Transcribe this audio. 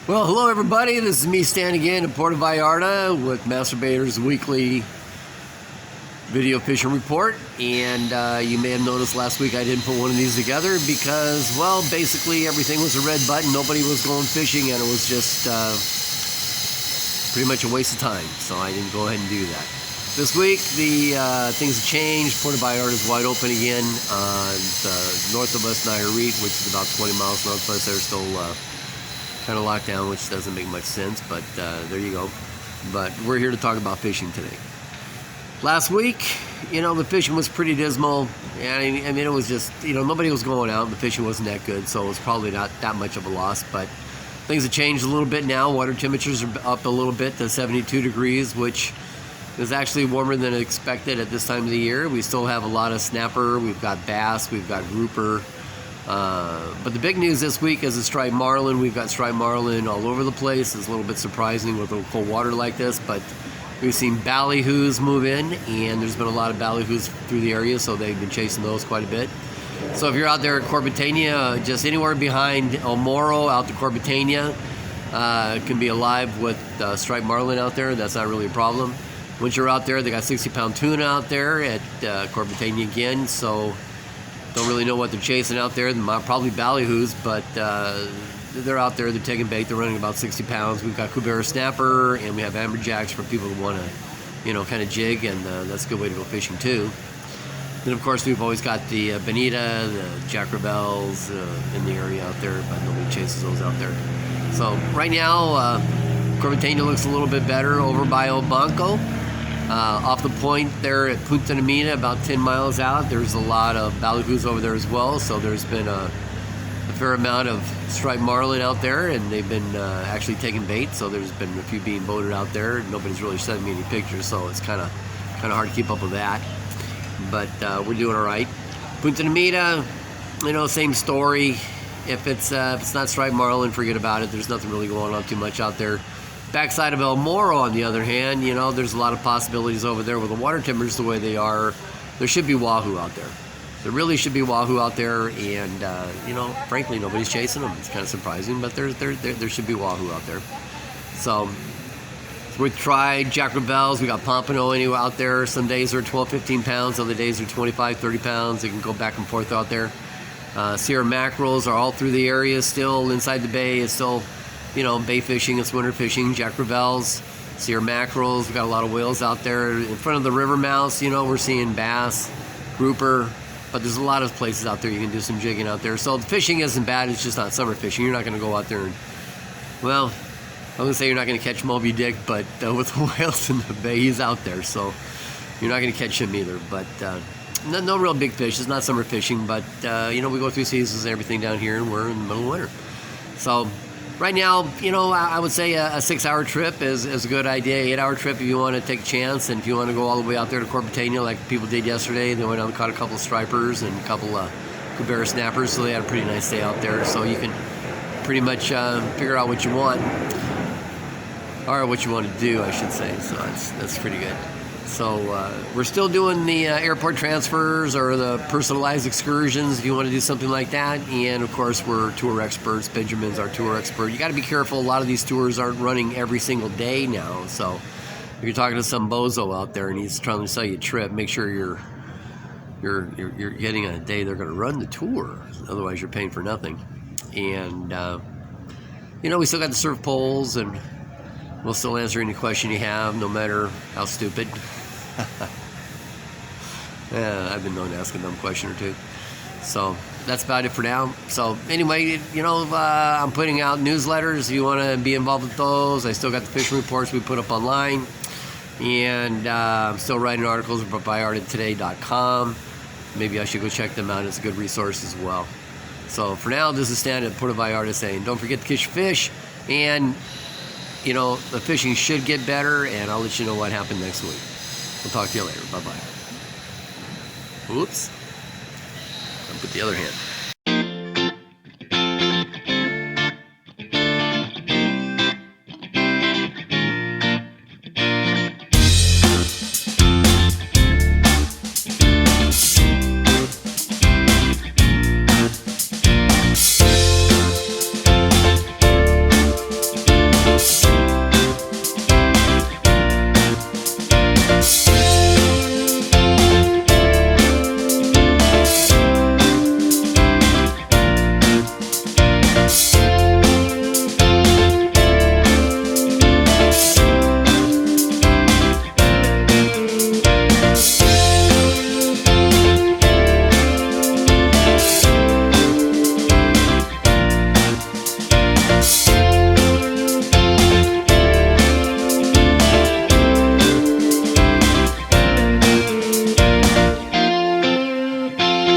Well, hello everybody. This is me standing in Puerto Vallarta with Masturbator's weekly video fishing report. And you may have noticed last week I didn't put one of these together because, well, basically everything was a red button. Nobody was going fishing, and it was just pretty much a waste of time. So I didn't go ahead and do that. This week, things have changed. Puerto Vallarta is wide open again. North of us, Nayarit, which is about 20 miles north of us, they're still kind of locked down, which doesn't make much sense, but there you go. But we're here to talk about fishing today. Last week, the fishing was pretty dismal. I mean, it was just, nobody was going out. The fishing wasn't that good, so it was probably not that much of a loss. But things have changed a little bit now. Water temperatures are up a little bit to 72 degrees, which is actually warmer than expected at this time of the year. We still have a lot of snapper. We've got bass. We've got grouper. But the big news this week is the Striped Marlin. We've got Striped Marlin all over the place. It's a little bit surprising with cold water like this, but we've seen ballyhoos move in, and there's been a lot of ballyhoos through the area, so they've been chasing those quite a bit. So if you're out there at Corbetena, just anywhere behind El Morro out to Corbetena, it can be alive with Striped Marlin out there. That's not really a problem. Once you're out there, they got 60-pound tuna out there at Corbetena again, so don't really know what they're chasing out there. Probably ballyhoos, but they're out there. They're taking bait. They're running about 60 pounds. We've got Kubera snapper, and we have amberjacks for people who want to, kind of jig, and that's a good way to go fishing too. Then, of course, we've always got the bonita, the jack rebels in the area out there, but nobody chases those out there. So right now, Corbetena looks a little bit better over by El Banco. Off the point there at Punta de Mita, about 10 miles out, there's a lot of ballyhoos over there as well. So there's been a fair amount of striped marlin out there, and they've been actually taking bait. So there's been a few being boated out there. Nobody's really sending me any pictures, so it's kind of hard to keep up with that. But we're doing all right. Punta de Mita, same story. If it's not striped marlin, forget about it. There's nothing really going on too much out there. Backside of El Morro, on the other hand, there's a lot of possibilities over there with the water temperatures the way they are. There should be wahoo out there. There really should be wahoo out there, and frankly, nobody's chasing them. It's kind of surprising, but there should be wahoo out there. So we've tried jack rebels. We got pompano anyway out there. Some days are 12, 15 pounds. Other days are 25, 30 pounds. They can go back and forth out there. Sierra mackerels are all through the area still. Inside the bay, it's still bay fishing, it's winter fishing. Jack rebels, Sierra mackerels, we've got a lot of whales out there. In front of the river mouths, we're seeing bass, grouper, but there's a lot of places out there you can do some jigging out there. So the fishing isn't bad, it's just not summer fishing. You're not going to go out there and, well, I'm going to say you're not going to catch Moby Dick, but with the whales in the bay, he's out there, so you're not going to catch him either. But no real big fish. It's not summer fishing, but we go through seasons and everything down here, and we're in the middle of winter. So right now, I would say a 6-hour trip is a good idea. 8-hour trip if you want to take a chance, and if you want to go all the way out there to Corbetena like people did yesterday. They went out and caught a couple of stripers and a couple of Kubera snappers, so they had a pretty nice day out there. So you can pretty much figure out what you want, or what you want to do, I should say. So that's pretty good. So we're still doing the airport transfers or the personalized excursions if you want to do something like that. And of course, we're tour experts. Benjamin's our tour expert. You got to be careful. A lot of these tours aren't running every single day now. So if you're talking to some bozo out there and he's trying to sell you a trip, make sure you're getting a day they're going to run the tour. Otherwise, you're paying for nothing. And we still got the surf poles, and we'll still answer any question you have, no matter how stupid. Yeah, I've been known to ask a dumb question or two. So that's about it for now. So anyway, I'm putting out newsletters. If you want to be involved with those, I still got the fishing reports we put up online. And I'm still writing articles at ByArtedToday.com. Maybe I should go check them out. It's a good resource as well. So for now, this is Stan at Puerto Vallarta saying, don't forget to catch your fish. And the fishing should get better, and I'll let you know what happened next week. We'll talk to you later. Bye-bye. Oops. I'll put the other hand.